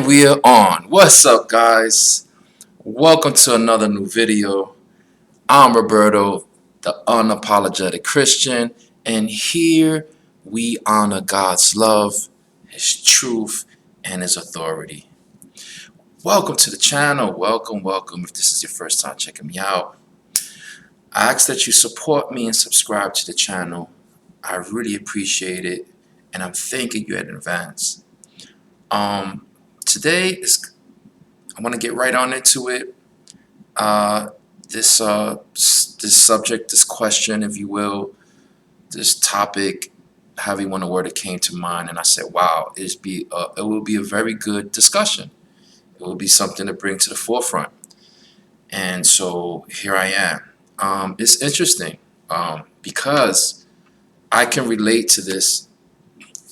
And we are on. What's up, guys? Welcome to another new video. I'm Roberto, the unapologetic Christian, and here we honor God's love, His truth, and His authority. Welcome to the channel. Welcome. If this is your first time checking me out, I ask that you support me and subscribe to the channel. I really appreciate it, and I'm thanking you in advance. Today is I want to get right on into it. This subject, this question, if you will, this topic, however you want to word it, came to mind, and I said, "Wow, it will be a very good discussion. It will be something to bring to the forefront." And so here I am. It's interesting because I can relate to this.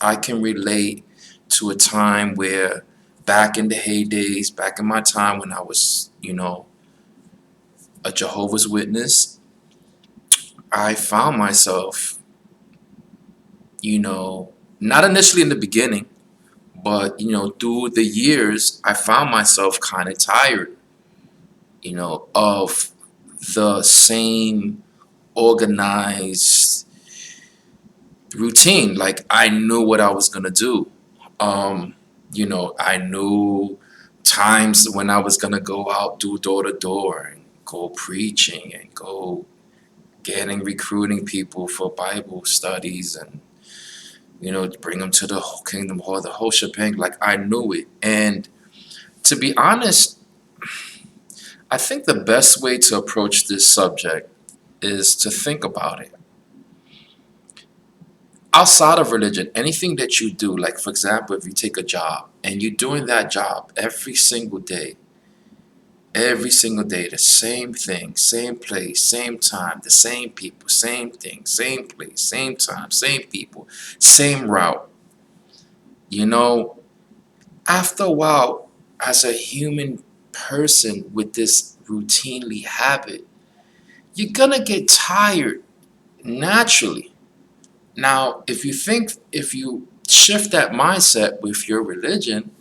I can relate to a time where, back in the heydays, back in my time when I was, a Jehovah's Witness, I found myself, not initially in the beginning, but, through the years, I found myself kind of tired, of the same organized routine. Like, I knew what I was going to do. I knew times when I was going to go out, do door to door, and go preaching and go getting recruiting people for Bible studies and bring them to the whole kingdom hall, the whole shebang. Like, I knew it. And to be honest, I think the best way to approach this subject is to think about it. Outside of religion, anything that you do, like for example, if you take a job and you're doing that job every single day, the same thing, same place, same time, the same people, same thing, same place, same time, same people, same route. After a while, as a human person with this routinely habit, you're gonna get tired naturally. Now, if you shift that mindset with your religion,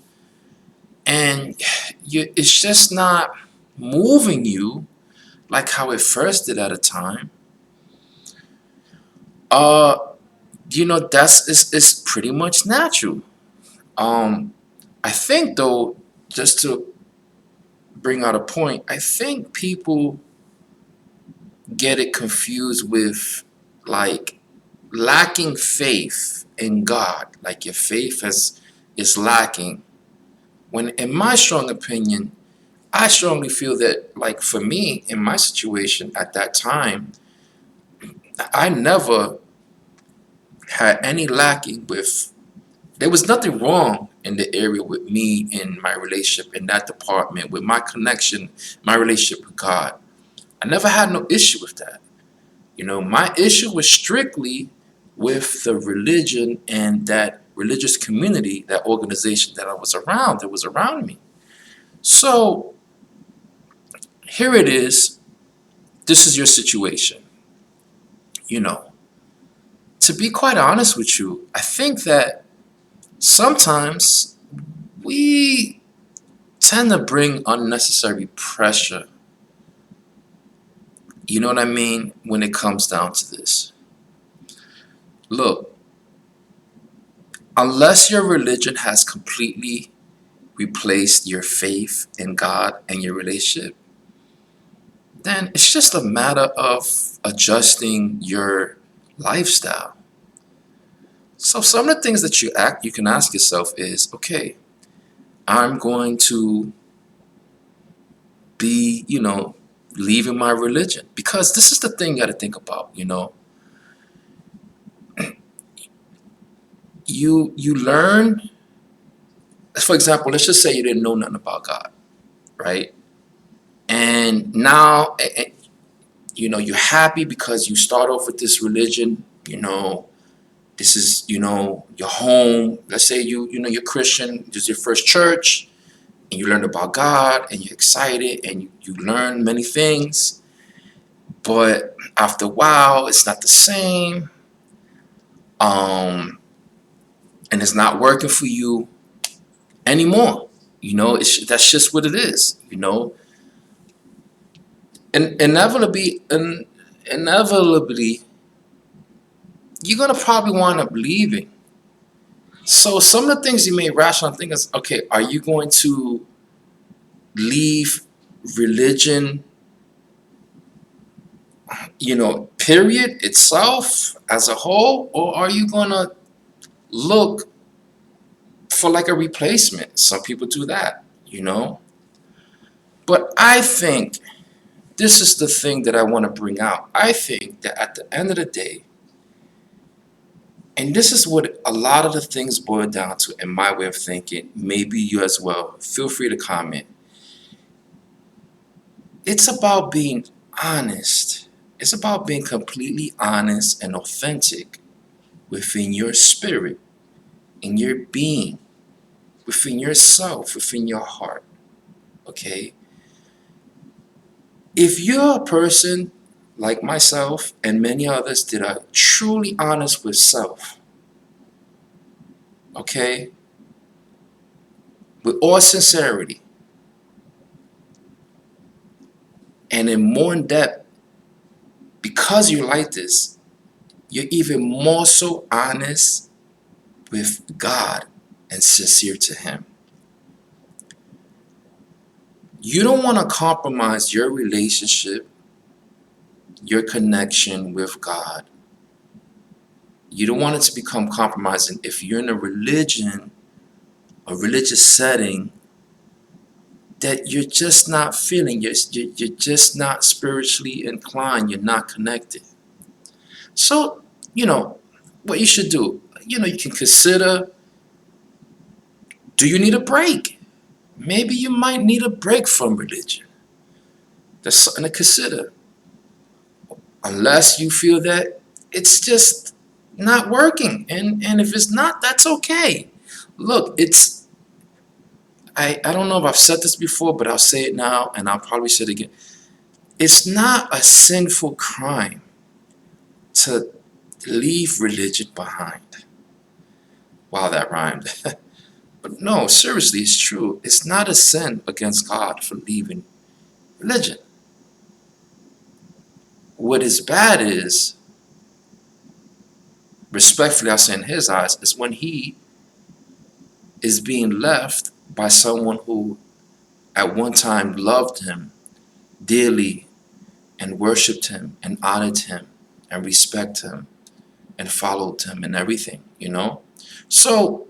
and it's just not moving you like how it first did at a time, that's it's pretty much natural. I think, though, just to bring out a point, I think people get it confused with, like, lacking faith in God. Like, your faith is lacking. When, in my strong opinion, I strongly feel that, like, for me, in my situation at that time, I never had any lacking with, there was nothing wrong in the area with me in my relationship in that department, with my connection, my relationship with God. I never had no issue with that. My issue was strictly with the religion and that religious community, that organization that was around me. So here it is. This is your situation. To be quite honest with you, I think that sometimes we tend to bring unnecessary pressure. You know what I mean? When it comes down to this. Look, unless your religion has completely replaced your faith in God and your relationship, then it's just a matter of adjusting your lifestyle. So some of the things that you can ask yourself is, okay, I'm going to be, leaving my religion, because this is the thing you got to think about. You learn. For example, let's just say you didn't know nothing about God, right? And now, you're happy because you start off with this religion. This is, your home. Let's say you're Christian. This is your first church, and you learned about God, and you're excited, and you learn many things. But after a while, it's not the same, and it's not working for you anymore. That's just what it is. And inevitably, you're gonna probably wind up leaving. So some of the things you may rationally think is, okay, are you going to leave religion, period itself as a whole, or are you gonna look for like a replacement? Some people do that. But I think this is the thing that I want to bring out. I think that at the end of the day, and this is what a lot of the things boil down to in my way of thinking, maybe you as well, feel free to comment. It's about being honest. It's about being completely honest and authentic within your spirit, in your being, within yourself, within your heart. Okay? If you're a person like myself and many others that are truly honest with self, okay, with all sincerity and in more in depth, because you're like this, you're even more so honest with God and sincere to Him. You don't want to compromise your relationship, your connection with God. You don't want it to become compromising if you're in a religious setting that you're just not feeling, you're just not spiritually inclined, you're not connected. So, what you should do, you can consider, do you need a break? Maybe you might need a break from religion. That's something to consider. Unless you feel that it's just not working. And if it's not, that's okay. Look, I don't know if I've said this before, but I'll say it now and I'll probably say it again. It's not a sinful crime to leave religion behind. Wow, that rhymed. But no, seriously, it's true. It's not a sin against God for leaving religion. What is bad is, respectfully, I say in His eyes, is when He is being left by someone who at one time loved Him dearly and worshiped Him and honored Him and respected Him and followed Him and everything. So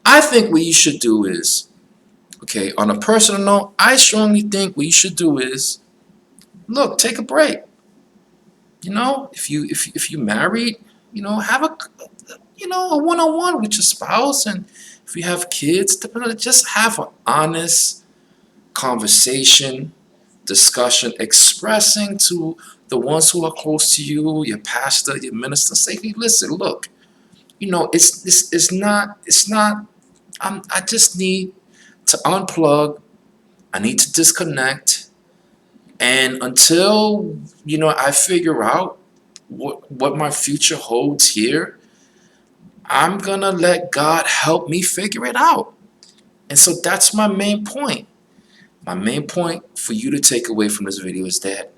I think what you should do is, okay, on a personal note, I strongly think what you should do is, look, take a break. If you married, have a one-on-one with your spouse, and if you have kids, just have an honest conversation, discussion, expressing to the ones who are close to you, your pastor, your minister, say, hey, listen, look, it's not. I just need to unplug. I need to disconnect, and until I figure out what my future holds here, I'm gonna let God help me figure it out. And so that's my main point. My main point for you to take away from this video is that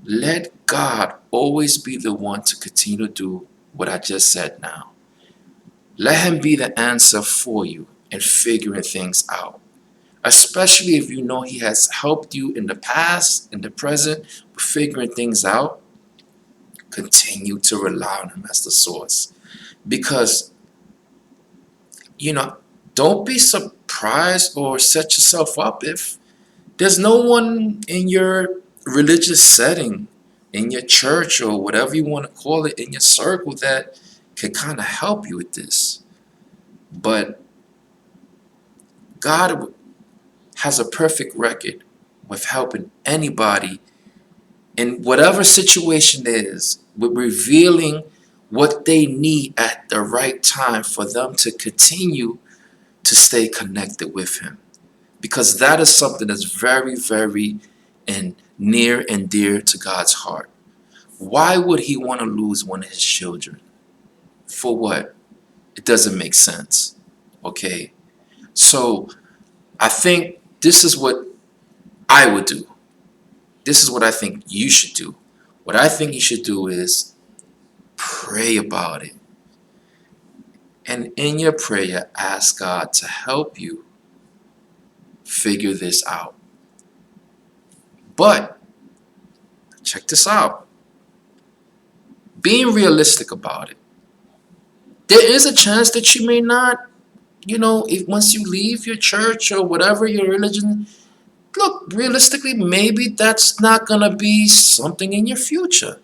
let God always be the one to continue to do what I just said now. Let Him be the answer for you in figuring things out. Especially if you know He has helped you in the past, in the present, with figuring things out. Continue to rely on Him as the source. Because, don't be surprised or set yourself up if there's no one in your religious setting, in your church or whatever you want to call it, in your circle that can kind of help you with this. But God has a perfect record with helping anybody in whatever situation it is, with revealing what they need at the right time for them to continue to stay connected with Him. Because that is something that's very, very and near and dear to God's heart. Why would He want to lose one of His children? For what? It doesn't make sense. Okay? So I think this is what I would do. This is what I think you should do. What I think you should do is pray about it. And in your prayer, ask God to help you figure this out. But check this out. Being realistic about it. There is a chance that you may not, if once you leave your church or whatever your religion, look, realistically, maybe that's not going to be something in your future.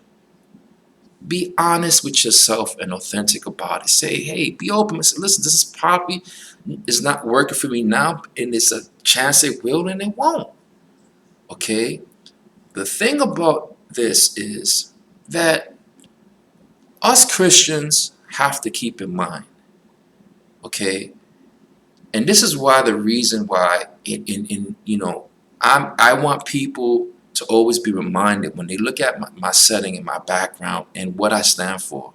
Be honest with yourself and authentic about it. Say, hey, be open. Say, listen, this is probably is not working for me now, and it's a chance it will and it won't. Okay? The thing about this is that us Christians have to keep in mind, okay? And this is why the reason why I want people to always be reminded when they look at my setting and my background and what I stand for.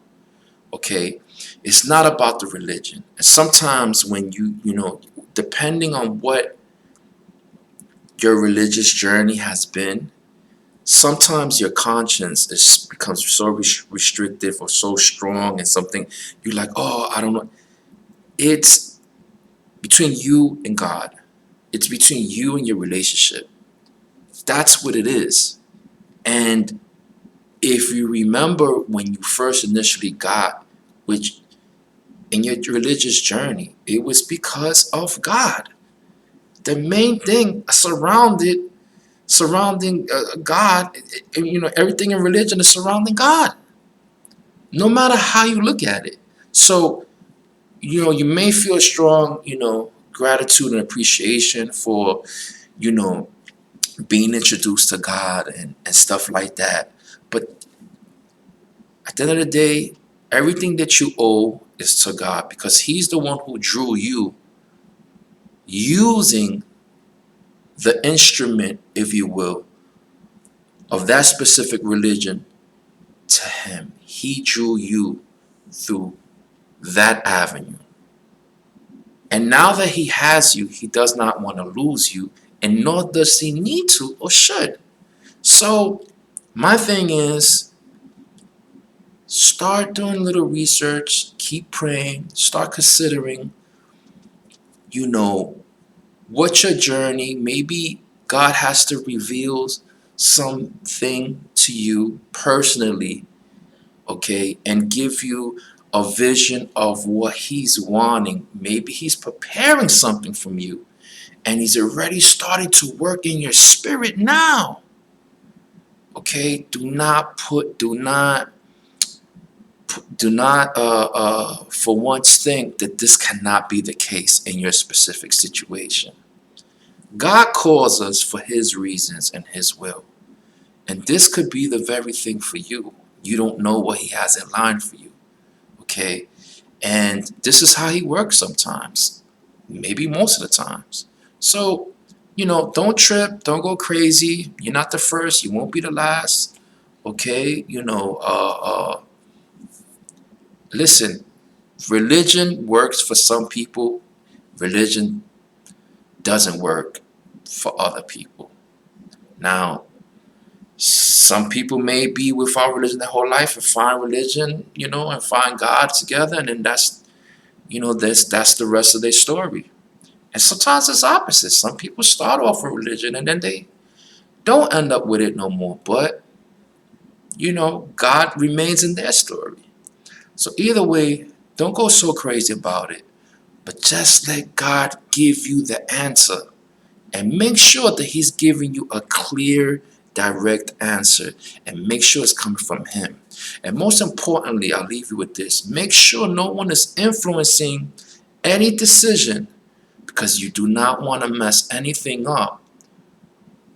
Okay, it's not about the religion. And sometimes when depending on what your religious journey has been, sometimes your conscience becomes so restrictive or so strong and something you're like, oh, I don't know. It's between you and God. It's between you and your relationship. That's what it is. And if you remember when you first initially got, which in your religious journey, it was because of God. The main thing surrounding God, everything in religion is surrounding God, no matter how you look at it. So, you may feel strong, gratitude and appreciation for, you know, being introduced to God and stuff like that. But at the end of the day, everything that you owe is to God because He's the one who drew you using the instrument, if you will, of that specific religion to Him. He drew you through that avenue. And now that He has you, He does not want to lose you, and nor does He need to or should. So, my thing is, start doing a little research, keep praying, start considering, you know, what your journey, maybe God has to reveal something to you personally, okay, and give you a vision of what He's wanting. Maybe He's preparing something from you and He's already starting to work in your spirit now. Okay, do not for once think that this cannot be the case in your specific situation. God calls us for His reasons and His will. And this could be the very thing for you. You don't know what He has in line for you. Okay? And this is how He works sometimes. Maybe most of the times. So, don't trip. Don't go crazy. You're not the first. You won't be the last. Okay? Listen, religion works for some people. Religion doesn't work for other people. Now, some people may be without religion their whole life and find religion, and find God together, and then that's the rest of their story. And sometimes it's opposite. Some people start off with religion and then they don't end up with it no more. But God remains in their story. So either way, don't go so crazy about it, but just let God give you the answer. And make sure that He's giving you a clear, direct answer. And make sure it's coming from Him. And most importantly, I'll leave you with this. Make sure no one is influencing any decision because you do not want to mess anything up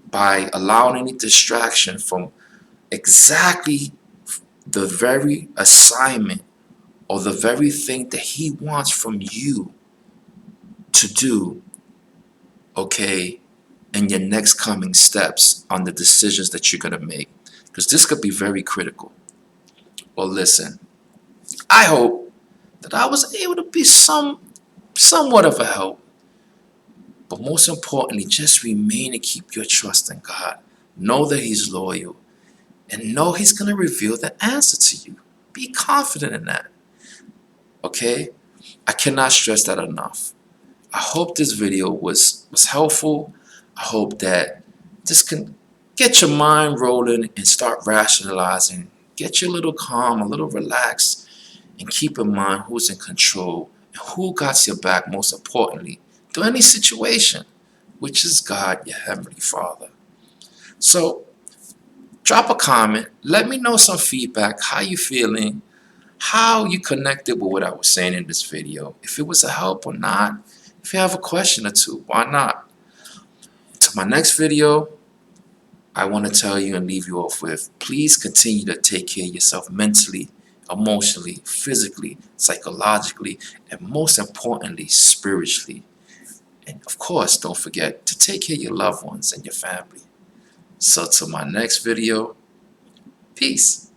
by allowing any distraction from exactly the very assignment or the very thing that He wants from you to do, okay, in your next coming steps on the decisions that you're going to make. Because this could be very critical. Well, listen, I hope that I was able to be somewhat of a help. But most importantly, just remain and keep your trust in God. Know that He's loyal and know He's going to reveal the answer to you. Be confident in that. Okay? I cannot stress that enough. I hope this video was helpful. I hope that this can get your mind rolling and start rationalizing. Get you a little calm, a little relaxed, and keep in mind who's in control and who got your back most importantly through any situation, which is God, your Heavenly Father. So drop a comment. Let me know some feedback, how you feeling, how you connected with what I was saying in this video. If it was a help or not. If you have a question or two, why not? To my next video, I want to tell you and leave you off with, please continue to take care of yourself mentally, emotionally, physically, psychologically, and most importantly, spiritually. And of course, don't forget to take care of your loved ones and your family. So till my next video, peace.